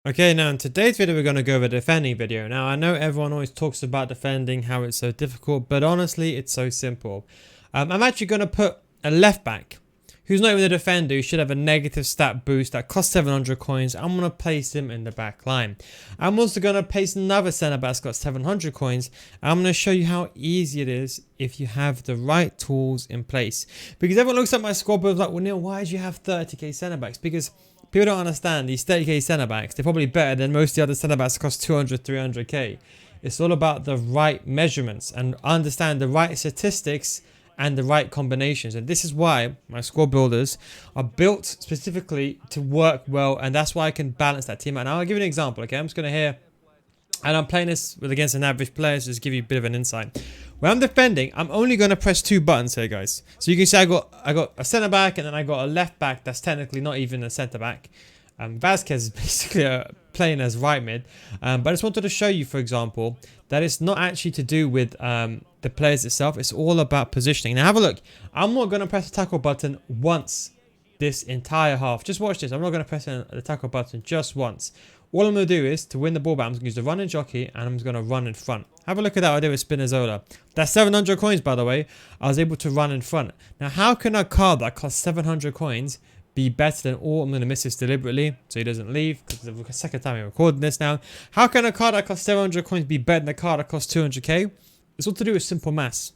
Okay, now in today's video we're going to go over the defending video. Now I know everyone always talks about defending, how it's so difficult, but honestly it's so simple. I'm actually going to put a left back who's not even a defender, who should have a negative stat boost that costs 700 coins. I'm going to place him in the back line. I'm also going to place another centre back that's got 700 coins. I'm going to show you how easy it is if you have the right tools in place. Because everyone looks at my squad build like, well Neil, why did you have 30k centre backs? Because people don't understand these 30k centre backs. They're probably better than most of the other centre backs that cost 200, 300k. It's all about the right measurements and understand the right statistics and the right combinations. And this is why my squad builders are built specifically to work well. And that's why I can balance that team out. Now I'll give you an example. Okay, I'm just going to here, and I'm playing this against an average player, so just give you a bit of an insight. When I'm defending, I'm only going to press two buttons here, guys. So you can see I got a centre back, and then I got a left back that's technically not even a centre back. Vasquez is basically playing as right mid. But I just wanted to show you, for example, that it's not actually to do with the players itself. It's all about positioning. Now have a look. I'm not going to press the tackle button once this entire half. Just watch this. I'm not going to press the tackle button just once. All I'm going to do is, to win the ball back, I'm going to use the run and jockey, and I'm just going to run in front. Have a look at that I did with Spinazzola. That's 700 coins, by the way. I was able to run in front. Now, how can a card that costs 700 coins be better than all? I'm going to miss this deliberately so he doesn't leave, because it's the second time I'm recording this now. How can a card that costs 700 coins be better than a card that costs 200k? It's all to do with simple maths.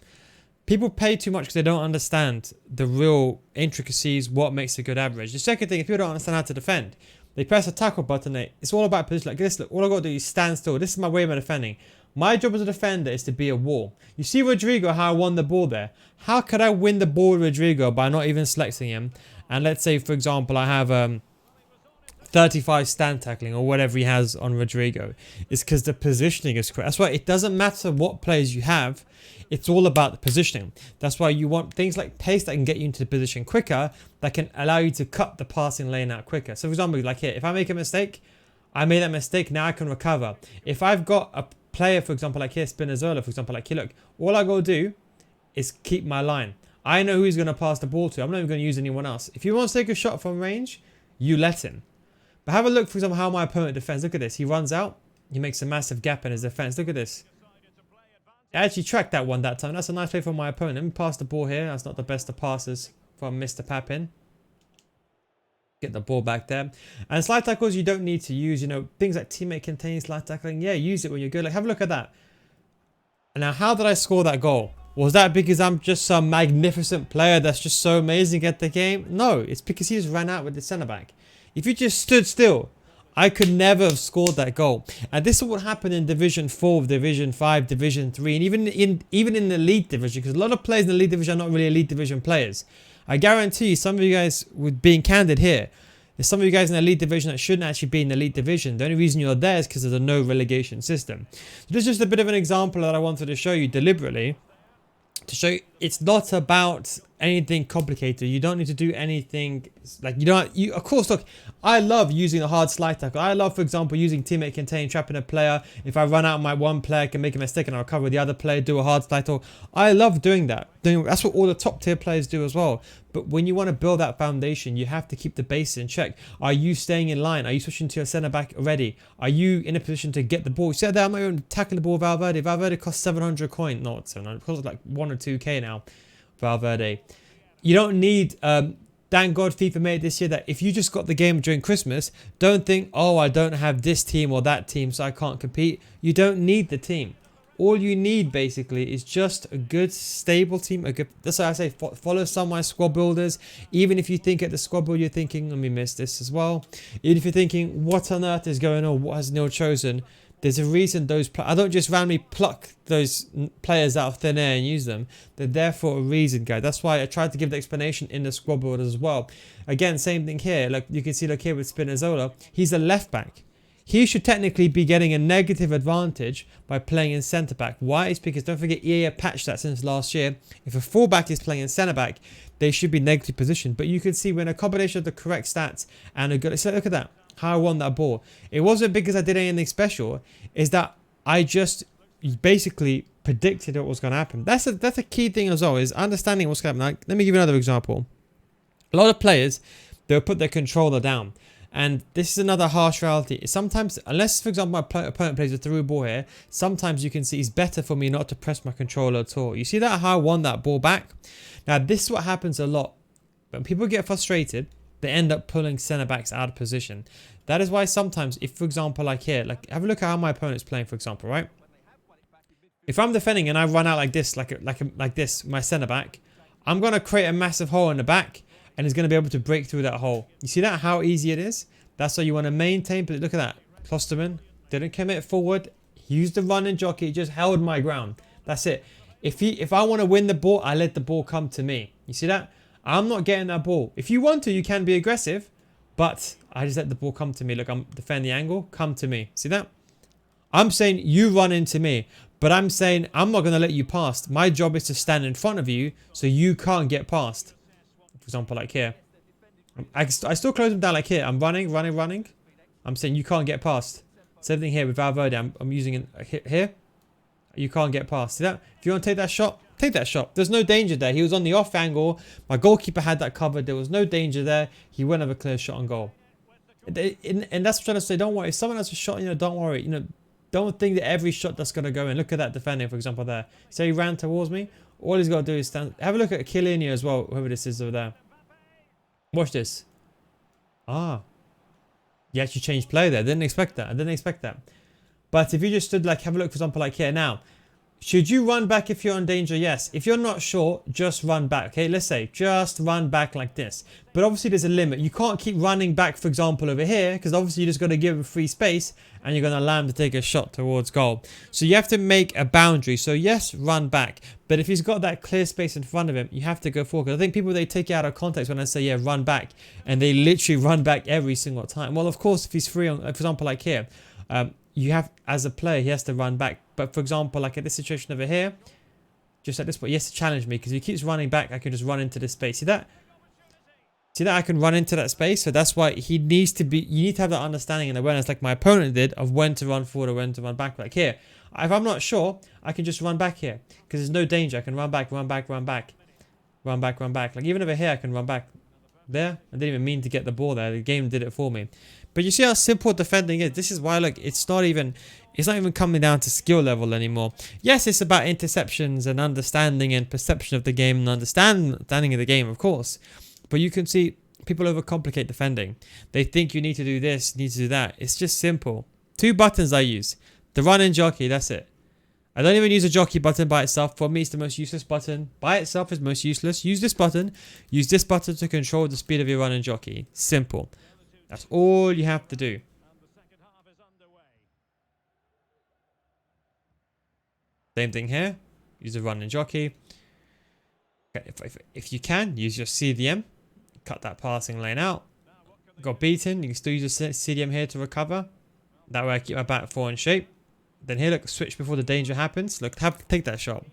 People pay too much because they don't understand the real intricacies, what makes a good average. The second thing, if people don't understand how to defend, they press a tackle button. It's all about position. Like this, look, all I got to do is stand still. This is my way of defending. My job as a defender is to be a wall. You see Rodrigo, how I won the ball there. How could I win the ball with Rodrigo by not even selecting him? And let's say, for example, I have 35 stand tackling or whatever he has on Rodrigo. It's because the positioning is correct. That's why it doesn't matter what players you have. It's all about the positioning. That's why you want things like pace that can get you into the position quicker, that can allow you to cut the passing lane out quicker. So for example, like here, if I make a mistake, I made that mistake, now I can recover. If I've got a player, for example, like here, Spinazzola, for example, like here, look, all I got to do is keep my line. I know who he's going to pass the ball to. I'm not even going to use anyone else. If he wants to take a shot from range, you let him. But have a look, for example, how my opponent defends. Look at this. He runs out. He makes a massive gap in his defense. Look at this. I actually tracked that one that time. That's a nice play from my opponent. Let me pass the ball here. That's not the best of passes from Mr. Papin. Get the ball back there. And slide tackles you don't need to use. You know, things like teammate contain slide tackling. Yeah, use it when you're good. Like, have a look at that. And now, how did I score that goal? Was that because I'm just some magnificent player that's just so amazing at the game? No, it's because he just ran out with the centre back. If you just stood still, I could never have scored that goal. And this is what happened in Division 4, Division 5, Division 3, and even in the Elite Division, because a lot of players in the Elite Division are not really Elite Division players. I guarantee you, some of you guys, with being candid here, there's some of you guys in the Elite Division that shouldn't actually be in the Elite Division. The only reason you're there is because of the no relegation system. So this is just a bit of an example that I wanted to show you deliberately, to show you it's not about anything complicated. You don't need to do anything like of course, look, I love using a hard slide tackle. I love, for example, using teammate contain, trapping a player. If I run out, my one player can make a mistake and I'll cover the other player, do a hard slide tackle. I love doing that. That's what all the top tier players do as well. But when you want to build that foundation, you have to keep the base in check. Are you staying in line? Are you switching to your centre back already? Are you in a position to get the ball? You said that I'm not even tackling the ball with Valverde. Valverde costs 700 coins. Not 700. It costs like 1 or 2k now. Valverde. You don't need, thank God FIFA made it this year that if you just got the game during Christmas, don't think, oh, I don't have this team or that team, so I can't compete. You don't need the team. All you need basically is just a good stable team. That's why I say follow some of my squad builders. Even if you think at the squad build you're thinking, let me miss this as well. Even if you're thinking, what on earth is going on? What has Neil chosen? There's a reason I don't just randomly pluck those players out of thin air and use them. They're there for a reason, guys. That's why I tried to give the explanation in the squad build as well. Again, same thing here. Like you can see, look here with Spinazzola. He's a left back. He should technically be getting a negative advantage by playing in centre back. Why? It's because don't forget EA have patched that since last year. If a fullback is playing in centre back, they should be negative positioned. But you can see when a combination of the correct stats and a good, so look at that. How I won that ball. It wasn't because I did anything special. Is that I just basically predicted what was going to happen. That's a key thing as well, is understanding what's going to happen. Like, let me give you another example. A lot of players, they'll put their controller down. And this is another harsh reality. Sometimes, unless for example my opponent plays a through ball here, sometimes you can see it's better for me not to press my controller at all. You see that how I won that ball back? Now this is what happens a lot. When people get frustrated, they end up pulling centre backs out of position. That is why sometimes, if for example like here, like have a look at how my opponent's playing for example, right? If I'm defending and I run out like this, like this, my centre back, I'm going to create a massive hole in the back and he's going to be able to break through that hole. You see that? How easy it is? That's why you want to maintain. But look at that. Klosterman didn't commit forward. He used the running jockey. He just held my ground. That's it. If I want to win the ball, I let the ball come to me. You see that? I'm not getting that ball. If you want to, you can be aggressive. But I just let the ball come to me. Look, I'm defending the angle. Come to me. See that? I'm saying you run into me. But I'm saying I'm not going to let you pass. My job is to stand in front of you so you can't get past. For example, like here. I still close him down like here. I'm running. I'm saying you can't get past. Same thing here with Valverde. I'm using it here. You can't get past. See that? If you want to take that shot, take that shot. There's no danger there. He was on the off angle. My goalkeeper had that covered. There was no danger there. He wouldn't have a clear shot on goal. And that's what I'm trying to say. Don't worry. If someone has a shot, don't worry. Don't think that every shot that's going to go in. Look at that defending, for example, there. So he ran towards me. All he's got to do is stand. Have a look at Chiellini as well, whoever this is over there. Watch this. Ah. He actually changed play there. Didn't expect that. I didn't expect that. But if you just stood like, have a look, for example, like here now. Should you run back if you're in danger? Yes. If you're not sure, just run back. Okay, let's say just run back like this. But obviously there's a limit. You can't keep running back, for example, over here, because obviously you just got to give him free space and you're going to allow him to take a shot towards goal. So you have to make a boundary. So yes, run back. But if he's got that clear space in front of him, you have to go forward. I think people, they take it out of context when I say, yeah, run back. And they literally run back every single time. Well, of course, if he's free, on, for example, like here, you have, as a player, he has to run back. But for example, like at this situation over here, just at this point, he has to challenge me because if he keeps running back, I can just run into this space. See that? See that? I can run into that space. So that's why he needs to be, you need to have that understanding and awareness like my opponent did of when to run forward or when to run back. Like here, if I'm not sure, I can just run back here because there's no danger. I can run back, run back, run back, run back, run back. Like even over here, I can run back there. I didn't even mean to get the ball there. The game did it for me. But you see how simple defending is. This is why, look, it's not even coming down to skill level anymore. Yes, it's about interceptions and understanding and perception of the game and understanding of the game, of course. But you can see people overcomplicate defending. They think you need to do this, you need to do that. It's just simple. 2 buttons I use. The run and jockey, that's it. I don't even use a jockey button by itself. For me, it's the most useless button. By itself is most useless. Use this button. Use this button to control the speed of your run and jockey. Simple. That's all you have to do. Same thing here. Use the run and jockey. Okay, if you can, use your CDM. Cut that passing lane out. Got beaten. You can still use your CDM here to recover. That way I keep my back 4 in shape. Then here, look, switch before the danger happens. Look, take that shot.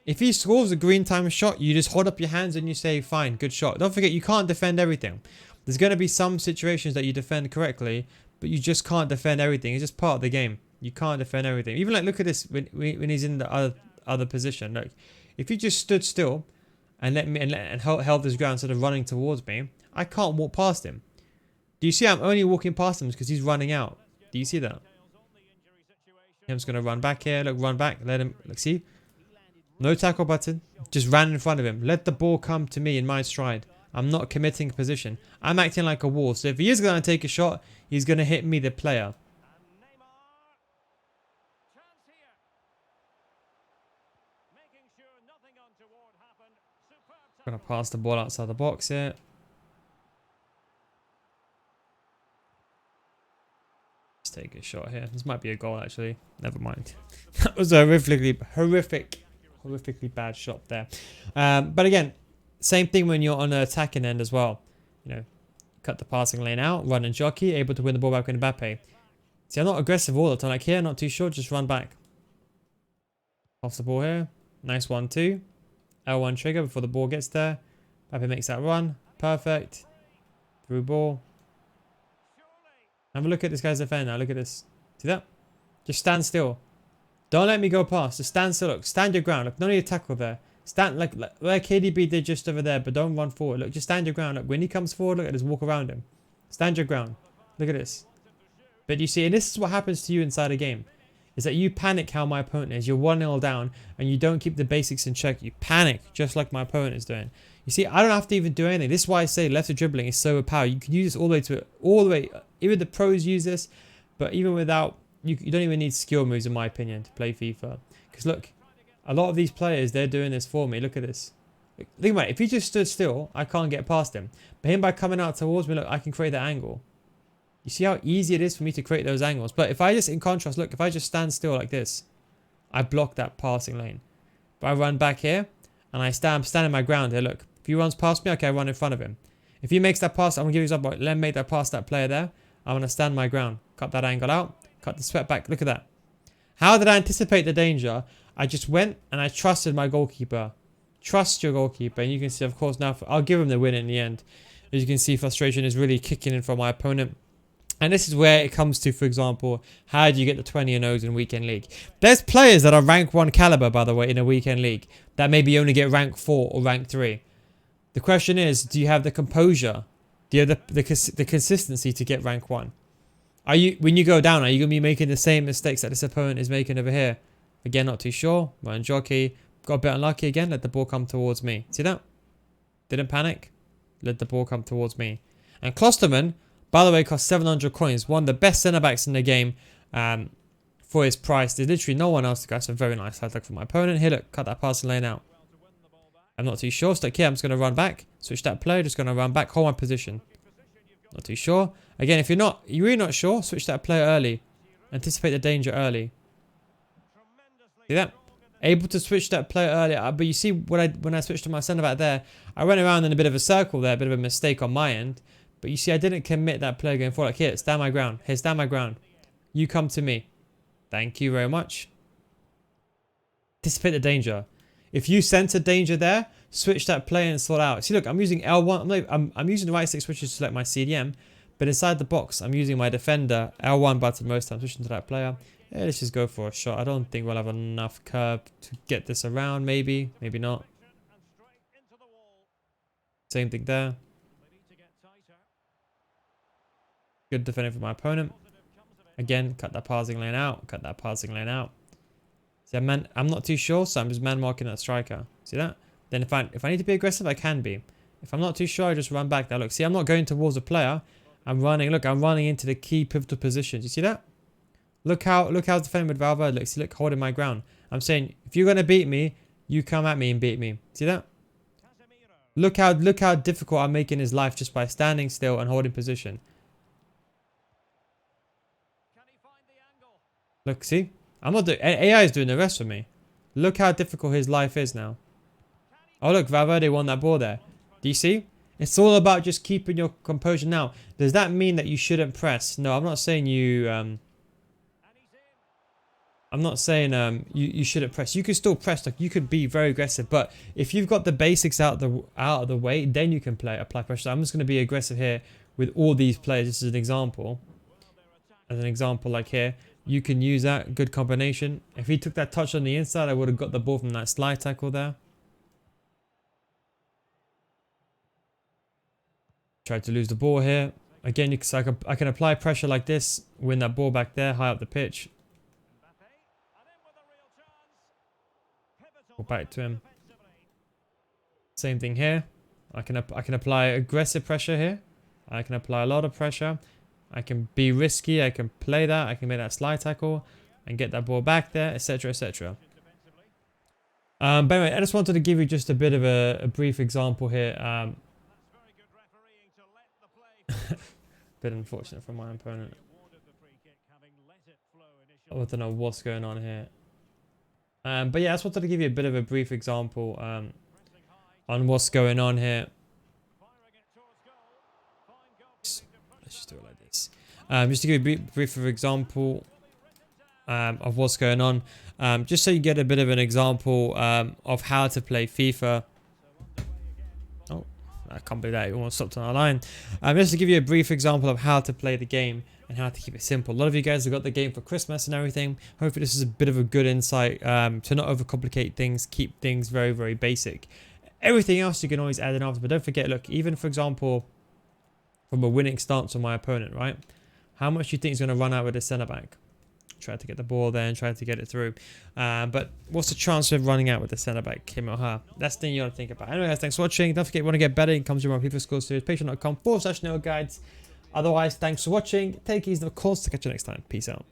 If he scores a green time shot, you just hold up your hands and you say, fine, good shot. Don't forget, you can't defend everything. There's going to be some situations that you defend correctly, but you just can't defend everything. It's just part of the game. You can't defend everything. Even like, look at this when he's in the other position. Look, if he just stood still and held his ground instead of running towards me, I can't walk past him. Do you see I'm only walking past him because he's running out? Do you see that? I'm just going to run back here. Look, run back. Let him, look, see? No tackle button. Just ran in front of him. Let the ball come to me in my stride. I'm not committing position. I'm acting like a wall. So if he is going to take a shot, he's going to hit me, the player. Going to pass the ball outside the box here. Let's take a shot here. This might be a goal, actually. Never mind. That was a horrifically bad shot there. But again, same thing when you're on the attacking end as well. You know, cut the passing lane out, run and jockey, able to win the ball back with Mbappe. See, I'm not aggressive all the time. Like here, not too short, just run back. Off the ball here. Nice 1-2. L1 trigger before the ball gets there. Mbappe makes that run. Perfect. Through ball. Have a look at this guy's defender now. Look at this. See that? Just stand still. Don't let me go past. Just stand still. Look, stand your ground. Look, no need to tackle there. Stand like where KDB did just over there, but don't run forward. Look, just stand your ground. Look, when he comes forward, look, just walk around him. Stand your ground. Look at this. But you see, and this is what happens to you inside a game, is that you panic how my opponent is. You're 1-0 down and you don't keep the basics in check. You panic just like my opponent is doing. You see, I don't have to even do anything. This is why I say left dribbling is so overpowered. You can use this all the way. Even the pros use this, but even without, you don't even need skill moves in my opinion to play FIFA. Because look, a lot of these players, they're doing this for me. Look at this. Think about it. If he just stood still, I can't get past him. But him by coming out towards me, look, I can create that angle. You see how easy it is for me to create those angles. But if I just, in contrast, look, if I just stand still like this, I block that passing lane. But I run back here, and I'm standing my ground here. Look, if he runs past me, okay, I run in front of him. If he makes that pass, I'm going to give you an example. Let him make that pass that player there. I'm going to stand my ground. Cut that angle out. Cut the sweat back. Look at that. How did I anticipate the danger? I just went and I trusted my goalkeeper. Trust your goalkeeper. And you can see, of course, now I'll give him the win in the end. As you can see, frustration is really kicking in from my opponent. And this is where it comes to, for example, how do you get the 20-0s in weekend league? There's players that are rank 1 caliber, by the way, in a weekend league that maybe only get rank 4 or rank 3. The question is, do you have the composure? Do you have the consistency to get rank 1? Are you, when you go down, are you going to be making the same mistakes that this opponent is making over here? Again, not too sure. Ryan jockey. Got a bit unlucky again. Let the ball come towards me. See that? Didn't panic. Let the ball come towards me. And Klosterman, by the way, cost 700 coins. One of the best centre-backs in the game for his price. There's literally no one else. That's a very nice side look from my opponent. Here, look. Cut that passing lane out. I'm not too sure. Stuck here. I'm just going to run back. Switch that play. Just going to run back. Hold my position. Not too sure. Again, if you're really not sure, switch that player early. Anticipate the danger early. See that? Able to switch that player earlier. But you see, when I switched to my centre-back there, I went around in a bit of a circle there. A bit of a mistake on my end. But you see, I didn't commit that player going forward. Like, here, stand my ground. Here, stand my ground. You come to me. Thank you very much. Anticipate the danger. If you sense a danger there, switch that player and sort out. See, look, I'm using L1. I'm using the right stick switches to select my CDM. But inside the box, I'm using my defender L1 button most times, switching to that player. Yeah, let's just go for a shot. I don't think we'll have enough curve to get this around. Maybe, maybe not. Same thing there. Good defending from my opponent. Again, cut that passing lane out. Cut that passing lane out. See, I'm not too sure, so I'm just man marking that striker. See that? Then if I need to be aggressive, I can be. If I'm not too sure, I just run back there. Look, see, I'm not going towards the player. I'm running. Look, I'm running into the key pivotal positions. You see that? Look how defending with Valverde. Look, see, look, holding my ground. I'm saying, if you're gonna beat me, you come at me and beat me. See that? Look how difficult I'm making his life just by standing still and holding position. Look, see? I'm not doing... AI is doing the rest for me. Look how difficult his life is now. Oh, look, Valverde won that ball there. Do you see? It's all about just keeping your composure. Now, does that mean that you shouldn't press? No, I'm not saying you... I'm not saying you shouldn't press. You can still press. Like, you could be very aggressive. But if you've got the basics out of the way, then you can apply pressure. So I'm just going to be aggressive here with all these players. This is an example. As an example, like here. You can use that. Good combination. If he took that touch on the inside, I would have got the ball from that slide tackle there. Tried to lose the ball here. Again, I can apply pressure like this. Win that ball back there, high up the pitch. Go back to him. Same thing here. I can apply aggressive pressure here. I can apply a lot of pressure. I can be risky. I can play that. I can make that slide tackle and get that ball back there, etc., etc. But anyway, I just wanted to give you just a bit of a brief example here. Bit unfortunate for my opponent. I don't know what's going on here. But yeah, I just wanted to give you a bit of a brief example on what's going on here. Let's just do it like this. Just to give you a brief example of what's going on. Just so you get a bit of an example of how to play FIFA. Oh, I can't believe that. It almost stopped on our line. Just to give you a brief example of how to play the game and how to keep it simple. A lot of you guys have got the game for Christmas and everything. Hopefully this is a bit of a good insight to not overcomplicate things, keep things very, very basic. Everything else you can always add in after, but don't forget, look, even for example, from a winning stance on my opponent, right? How much do you think he's going to run out with his centre back? Try to get the ball there and try to get it through. But what's the chance of running out with the centre back, him or her? That's the thing you got to think about. Anyway, guys, thanks for watching. Don't forget, if you want to get better, you can come to my FIFA School Series, patreon.com/nail guides. Otherwise, thanks for watching. Take it easy, of course. To catch you next time. Peace out.